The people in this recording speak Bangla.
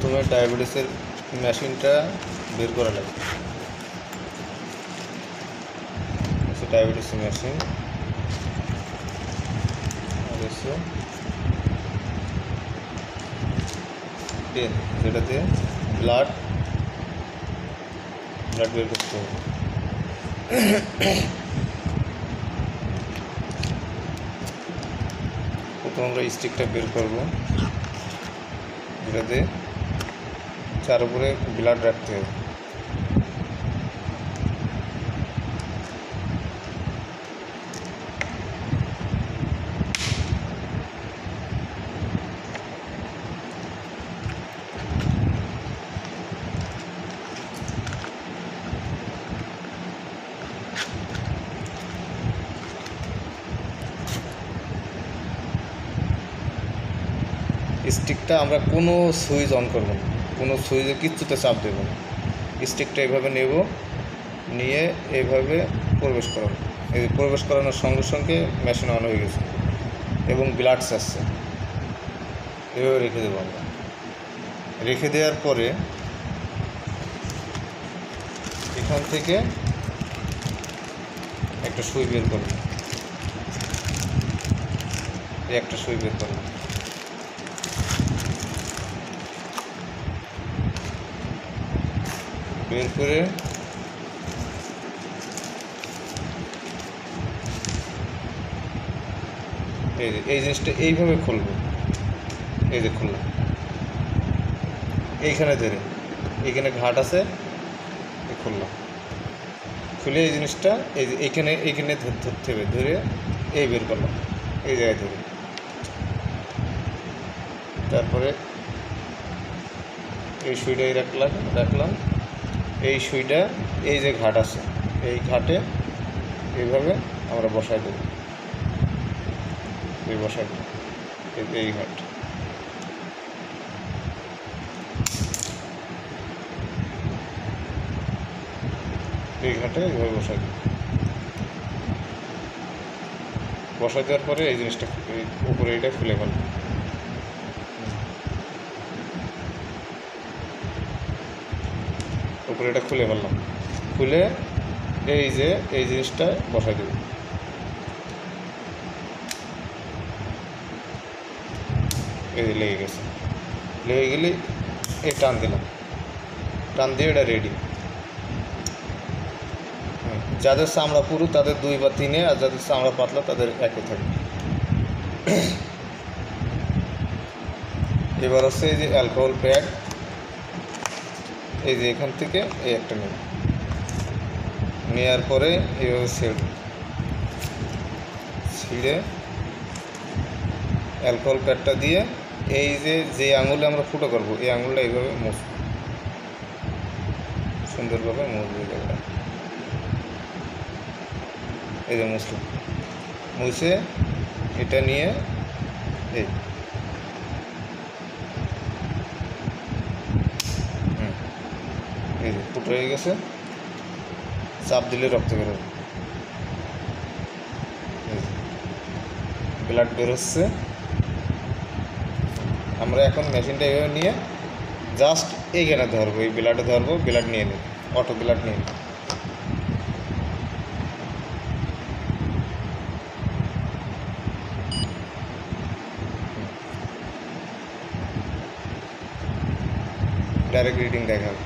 প্রথমে ডায়াবেটিসের মেশিনটা বের করা লাগবে। ডায়াবেটিস মেশিন আর হচ্ছে পেন, যেটাতে ব্লাড বের করতে হবে। প্রথম আমরা স্টিকটা বের করবো, যেটাতে চার উপরে ব্লাড রাখতে হবে। স্টিকটা আমরা কোনো সুইচ অন করব না, কোনো সুইচে কিচ্ছুতে চাপ দেব না। স্টিকটা এইভাবে নেব, নিয়ে এইভাবে প্রবেশ করাবো। এই প্রবেশ করানোর সঙ্গে সঙ্গে মেশিন অন হয়ে গেছে এবং ব্লাড আসছে। এভাবে রেখে দেবো আমরা। রেখে দেওয়ার পরে এখান থেকে একটা সুই বের করব, একটা সুই বের করব। বের করে এই জিনিসটা এইভাবে খুলবো। এই যে খুললাম, এইখানে ধরে, এইখানে ঘাট আছে, খুললাম। খুলে এই জিনিসটা এই যে এইখানে ধরতে হবে, ধরে এই বের করলাম, এই জায়গায় ধরে। তারপরে এই সুইটাই রাখলাম। এই সুইটা এই যে ঘাট আছে, এই ঘাটে এইভাবে আমরা বসাই দেব। এই বসাই দেব এই ঘাট। এই ঘাটে এইভাবে বসাই দেব। বসাই দেওয়ার পরে এই জিনিসটা উপরে এইটা খুলে ফেলব। উপরে এটা খুলে ফেললাম। খুলে এই যে এই জিনিসটা বসাই দেব। এই লেগে গেছে। লেগে গেলে এই টান দিলাম, টান দিয়ে এটা রেডি। যাদের চামড়া পুরু তাদের 2 বা 3, আর যাদের চামড়া পাতলা তাদের 1 থাকবে। এবার হচ্ছে এই যে অ্যালকোহল প্যাড, এই যে এখান থেকে এই একটা নেওয়ার পরে এইভাবে ছিঁড়ে অ্যালকোহল প্যাডটা দিয়ে এই যে আঙুলে আমরা ফুটো করবো, এই আঙুলটা এইভাবে মুছবো, সুন্দরভাবে মুছবো। এই যে মুছে এটা নিয়ে এই যে ফুটো হয়ে গেছে। চাপ দিলে রক্ত বেরোবে, ব্লাড বেরোচ্ছে। আমরা এখন মেশিনটা এইভাবে নিয়ে জাস্ট এইখানে ধরবো, এই ব্লাডে ধরবো, ব্লাড নিয়ে নেব, অটো ব্লাড নিয়ে নেব। ডাইরেক্ট রিডিং দেখাবে।